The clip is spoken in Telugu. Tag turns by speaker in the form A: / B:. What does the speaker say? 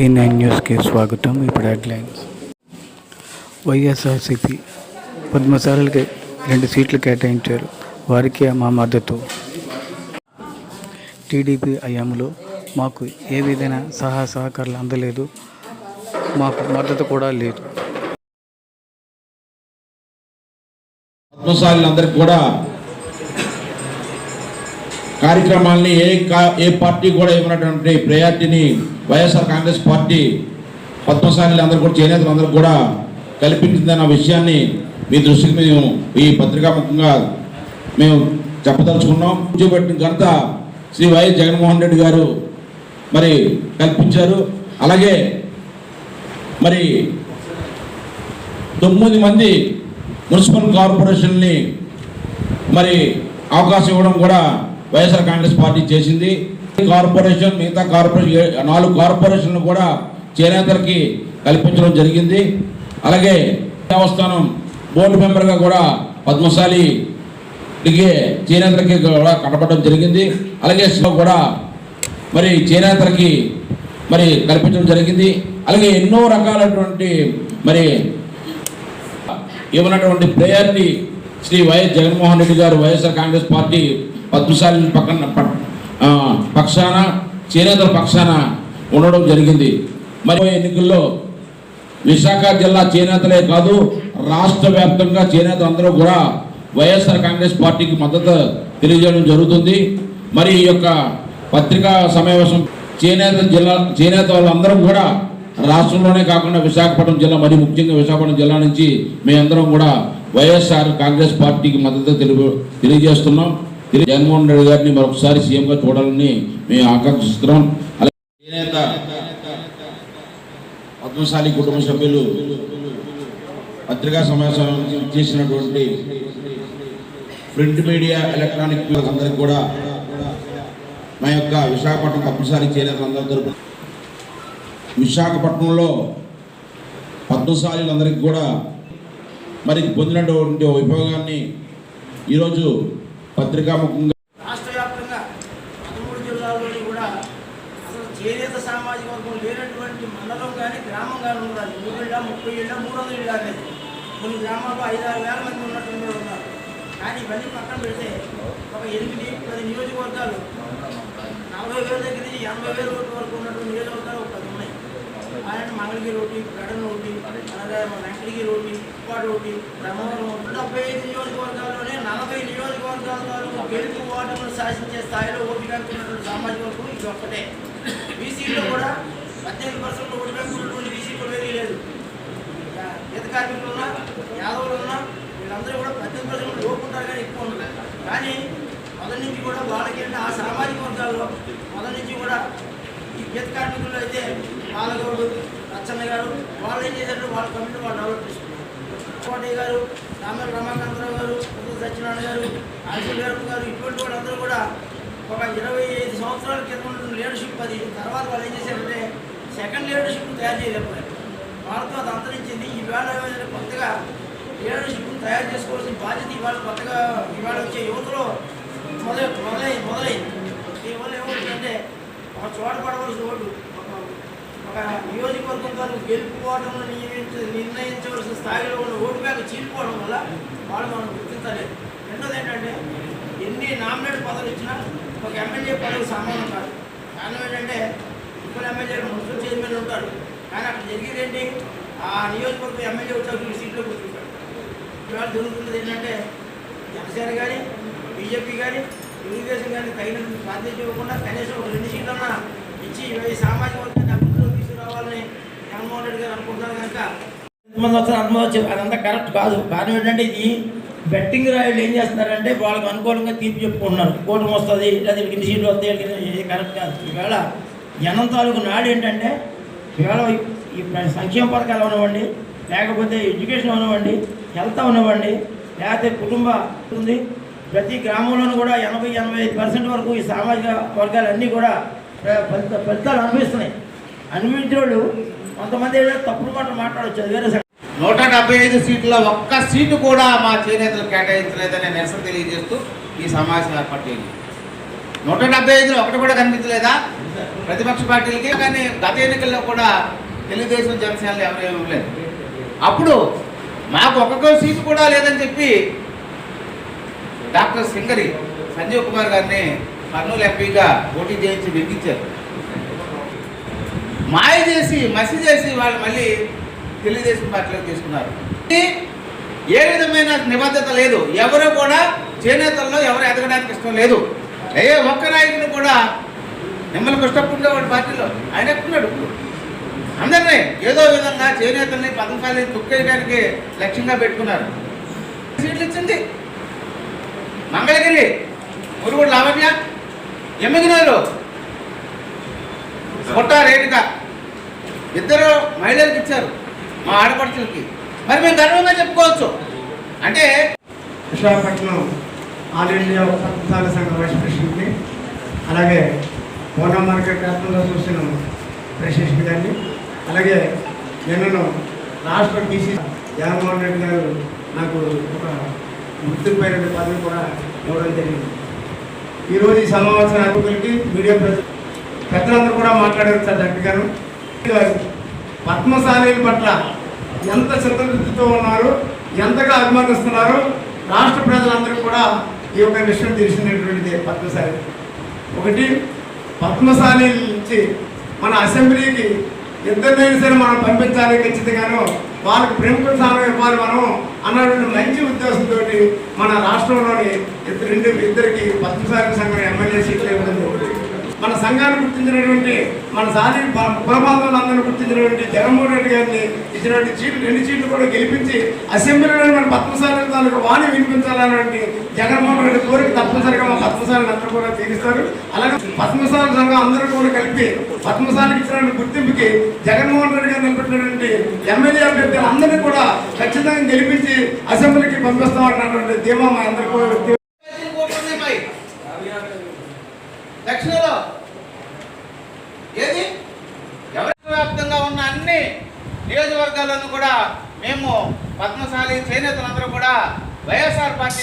A: B9 న్యూస్కి స్వాగతం. ఇప్పుడు హెడ్లైన్స్. వైఎస్ఆర్సీపీ పద్మశాలకి 2 సీట్లు కేటాయించారు. వారికి మా మద్దతు. టీడీపీ హయాంలో మాకు ఏ విధమైన సహకారాలు అందలేదు, మాకు మద్దతు కూడా లేదు.
B: పద్మశాలందరికీ కూడా కార్యక్రమాలని ఏ పార్టీ కూడా ఇవ్వనటువంటి ప్రయారిటీని వైఎస్ఆర్ కాంగ్రెస్ పార్టీ పద్మశాలందరూ కూడా చేనేతలందరూ కూడా కల్పించిందన్న విషయాన్ని మీ దృష్టికి మేము ఈ పత్రికాముఖంగా మేము చెప్పదలుచుకున్నాం. కూర్చోబెట్టిన ఘనత శ్రీ వైఎస్ జగన్మోహన్ రెడ్డి గారు మరి కల్పించారు. అలాగే మరి 9 మంది మున్సిపల్ కార్పొరేషన్ని మరి అవకాశం ఇవ్వడం కూడా వైఎస్ఆర్ కాంగ్రెస్ పార్టీ చేసింది. కార్పొరేషన్ మిగతా కార్పొరేషన్ 4 కార్పొరేషన్లు కూడా చేనేతలకి కల్పించడం జరిగింది. అలాగే దేవస్థానం బోర్డు మెంబర్గా కూడా పద్మశాలికి చేనేతలకి కూడా కట్టబడడం జరిగింది. అలాగే కూడా మరి చేనేతలకి మరి కల్పించడం జరిగింది. అలాగే ఎన్నో రకాలైనటువంటి మరి ఇవ్వనటువంటి ప్రయారిటీ శ్రీ వైఎస్ జగన్మోహన్ రెడ్డి గారు వైఎస్ఆర్ కాంగ్రెస్ పార్టీ పద్మశాలి పక్షాన చేనేతల పక్షాన ఉండడం జరిగింది. మరి ఎన్నికల్లో విశాఖ జిల్లా చేనేతలే కాదు, రాష్ట్ర వ్యాప్తంగా చేనేతలు అందరూ కూడా వైఎస్ఆర్ కాంగ్రెస్ పార్టీకి మద్దతు తెలియజేయడం జరుగుతుంది. మరి ఈ యొక్క పత్రికా సమావేశం చేనేత వాళ్ళందరం కూడా రాష్ట్రంలోనే కాకుండా విశాఖపట్నం జిల్లా, మరి ముఖ్యంగా విశాఖపట్నం జిల్లా నుంచి మేమందరం కూడా వైఎస్ఆర్ కాంగ్రెస్ పార్టీకి మద్దతు తెలియజేస్తున్నాం. జగన్మోహన్ రెడ్డి గారిని మరొకసారి సీఎంగా చూడాలని మేము ఆకాంక్షిస్తున్నాం. అలాగే చేనేత పద్మశాలి కుటుంబ సభ్యులు పత్రికా సమావేశం చేసినటువంటి ప్రింట్ మీడియా, ఎలక్ట్రానిక్ అందరికి కూడా మా యొక్క విశాఖపట్నం పద్మశాలి చేనేతలందరి తరపున విశాఖపట్నంలో పద్మశాలీలందరికీ కూడా మరి పొందినటువంటి విభాగాన్ని ఈరోజు పత్రికాముఖంగా
C: రాష్ట్ర వ్యాప్తంగా 13 జిల్లాల్లోని కూడా అసలు చేనేత సామాజిక వర్గం లేనటువంటి మండలం కానీ గ్రామం కానీ ఉండాలి. 3 ఇళ్ళ 30 ఇళ్ళ 300 ఇళ్ళ అనేది కొన్ని గ్రామాల్లో 5-6 వేల మంది ఉన్నటువంటి ఉన్నారు. కానీ ఇవన్నీ పక్కన పెడితే ఒక 8-10 నియోజకవర్గాలు 40,000 దగ్గర నుంచి 80,000 ఓట్ల వరకు ఉన్నటువంటి నియోజకవర్గాలు ఒక 10 ఉన్నాయి. అలాంటి మంగళగిరి ఒకటి, గడన్ ఒకటి, అలాగే వెంకటగిరి ఒకటి, ఉప్పాడు ఒకటి, బ్రహ్మవరం 75 నియోజకవర్గాల్లోనే 40 నియోజకవర్గాల గెలుపు ఓటములు శాసించే స్థాయిలో ఓటు బ్యాంకు ఉన్నటువంటి సామాజిక వర్గం ఇది ఒక్కటే. బీసీలో కూడా 18% ఓటు బ్యాంకు ఉన్నటువంటి బీసీలో వేరే లేదు. గీత కార్మికులు ఉన్నా, యాదవులు ఉన్నా, వీళ్ళందరూ కూడా 18% లోపు ఉంటారు కానీ ఎక్కువ ఉంటారు. కానీ మొదటి నుంచి కూడా వాళ్ళకి ఆ సామాజిక వర్గాల్లో మొదటి నుంచి కూడా ఈ గీత కార్మికులు అయితే పాలగౌడు, రచ్చన్న గారు వాళ్ళు ఏం చేశారు, వాళ్ళ కమిటీ వాళ్ళు డెవలప్ చేసుకున్నారు. కోటయ్య గారు, రామల రమాకాంతరావు గారు, సత్యనారాయణ గారు, ఆశీల్ గారు ఇటువంటి వాళ్ళందరూ కూడా ఒక 25 సంవత్సరాల క్రితం ఉన్న లీడర్షిప్ అది. తర్వాత వాళ్ళు ఏం చేశారంటే సెకండ్ లీడర్షిప్ను తయారు చేయలేకపోయారు. వాళ్ళతో అది అంతరించింది. ఈవేళ కొత్తగా లీడర్షిప్ను తయారు చేసుకోవాల్సిన బాధ్యత ఇవాళ కొత్తగా ఇవాళ వచ్చే యువతలో మొదలైంది. దీనివల్ల ఏమవుతుందంటే ఒక చోట పడవలసిన ఓటు ఒక నియోజకవర్గం కాదు గెలుపుకోవడంలో నిర్ణయించవలసిన స్థాయిలో ఉన్న ఓటు బ్యాంకు చీలిపోవడం వల్ల వాళ్ళు మనం గుర్తించలేదు. రెండోది ఏంటంటే ఎన్ని నామినేట్ పదవులు ఇచ్చినా ఒక ఎమ్మెల్యే పదవి సమానం కాదు. కారణం ఏంటంటే మున్సిపల్ ఎమ్మెల్యేలు మున్సిపల్ చైర్మన్ ఉంటారు, కానీ అక్కడ జరిగేది ఏంటి, ఆ నియోజకవర్గం ఎమ్మెల్యే వచ్చాక సీట్లో కూర్చుంటారు. ఇవాళ జరుగుతున్నది ఏంటంటే జనసేన కానీ బీజేపీ కానీ తెలుగుదేశం కానీ తగినంత బాధ్యత ఇవ్వకుండా కనీసం ఒక 2 సీట్లన్నా ఇచ్చి ఈ సామాజిక వర్గాన్ని అభివృద్ధిలో తీసుకురావాలని జగన్మోహన్ రెడ్డి గారు అనుకుంటున్నారు. కనుక ఎంతమంది వస్తారు అంతమంది వచ్చి అదంతా కరెక్ట్ కాదు. కారణం ఏంటంటే ఇది బెట్టింగ్ రాయుడు ఏం చేస్తున్నారంటే వాళ్ళకి అనుకూలంగా తీర్పు చెప్పుకుంటున్నారు. కూటమి వస్తుంది లేదా 2 సీట్లు వస్తాయి, ఇది కరెక్ట్ కాదు. ఈవేళ జనం తాలూకు నాడు ఏంటంటే ఈవేళ ఈ సంక్షేమ పథకాలు ఉన్నవ్వండి, లేకపోతే ఎడ్యుకేషన్ ఉన్నవ్వండి, హెల్త్ ఉన్నవ్వండి, లేకపోతే కుటుంబ ఉంది, ప్రతి గ్రామంలోనూ కూడా 80-85% వరకు ఈ సామాజిక వర్గాలన్నీ కూడా ఫలితాలు అనుభవిస్తున్నాయి. అనుభవించిన వాళ్ళు కొంతమంది తప్పుడు మాటలు మాట్లాడవచ్చు, అది వేరే.
D: 175 సీట్ల ఒక్క సీటు కూడా మా చేనేతలు కేటాయించలేదని నిరసన తెలియజేస్తూ ఈ సమావేశం ఏర్పాటు చేయండి. 175లో ఒకటి కూడా కనిపించలేదా ప్రతిపక్ష పార్టీలకి? కానీ గత ఎన్నికల్లో కూడా తెలుగుదేశం జనసేనలు ఎవరు ఇవ్వలేదు. అప్పుడు మాకు ఒక్కొక్క సీటు కూడా లేదని చెప్పి డాక్టర్ సింగరి సంజీవ్ కుమార్ గారిని కర్నూలు ఎంపీగా పోటీ చేయించి నెగ్గించారు. మాయ చేసి మసి చేసి వాళ్ళు మళ్ళీ తెలుగుదేశం పార్టీలోకి తీసుకున్నారు. ఏ విధమైన నిబద్ధత లేదు. ఎవరు కూడా చేనేతల్లో ఎవరు ఎదగడానికి ఇష్టం లేదు. ఏ ఒక్క నాయకుని కూడా నిమ్మల కృష్ణప్పుడు వాడి పార్టీలో ఆయన ఎక్కున్నాడు. అందరినీ ఏదో విధంగా చేనేతల్ని పథకాలని తొక్కేయడానికి లక్ష్యంగా పెట్టుకున్నారు. సీట్లు ఇచ్చింది మంగళగిరి, మురుగుడు లావణ్య, ఎమ్మిగినూరు కొట్ట రేణుక ఇద్దరు మహిళలకు ఇచ్చారు, మా ఆడపడుచులకి. మరి మేము గర్వంగా చెప్పుకోవచ్చు. అంటే
E: విశాఖపట్నం ఆల్ ఇండియా పత్రసాల సంఘ వైస్ ప్రెసిడెంట్ని, అలాగే పూర్ణ మార్కెట్ వ్యాప్తంగా చూసిన ప్రెసిడెంట్ గారిని, అలాగే నిన్నను రాష్ట్ర బీసీ జగన్మోహన్ రెడ్డి గారు నాకు ఒక గుర్తింపైన పదవి కూడా ఇవ్వడం జరిగింది. ఈరోజు ఈ సమావేశం అధికారులకి మీడియా పెద్దలందరూ కూడా మాట్లాడారు సార్ రెడ్డి గారు. పద్మశాలీల పట్ల ఎంత చిత్తశుద్ధితో ఉన్నారు, ఎంతగా అభిమానిస్తున్నారు రాష్ట్ర ప్రజలందరూ కూడా ఈ యొక్క విషయం తెలిసినటువంటిది. పద్మశాలి ఒకటి, పద్మశాలి నుంచి మన అసెంబ్లీకి ఇద్దరినైనా సరే మనం పంపించాలి ఖచ్చితంగాను, వాళ్ళకి ప్రముఖ స్థానం ఇవ్వాలి మనం అన్నటువంటి మంచి ఉద్దేశంతో మన రాష్ట్రంలోని ఇద్దరికి పద్మశాలి సంఘం ఎమ్మెల్యే సీట్లు ఇవ్వడం. మన సంఘాన్ని గుర్తించినటువంటి మన సాధి కులబాంధవులందరినీ గుర్తించినటువంటి జగన్మోహన్ రెడ్డి గారిని ఇచ్చినటువంటి సీట్లు 2 సీట్లు కూడా గెలిపించి అసెంబ్లీలో మన పద్మశాలి తాలూకు వాణి వినిపించాలన్నటువంటి జగన్మోహన్ రెడ్డి కోరిక తప్పనిసరిగా మా పద్మశాలిని అందరూ కూడా తీరుస్తారు. అలాగే పద్మశాలి సంఘం అందరూ కూడా కలిపి పద్మశాలికి ఇచ్చినటువంటి గుర్తింపుకి జగన్మోహన్ రెడ్డి గారు నిలబెట్టినటువంటి ఎమ్మెల్యే అభ్యర్థులు అందరినీ కూడా ఖచ్చితంగా గెలిపించి అసెంబ్లీకి పంపిస్తామన్నటువంటి ధీమా మా అందరికీ కూడా.
D: దక్షిణలో ఏది ఎవరి వ్యాప్తంగా ఉన్న అన్ని నియోజకవర్గాలను కూడా మేము పద్మశాలి చేనేతలందరూ కూడా వైఎస్ఆర్ పార్టీ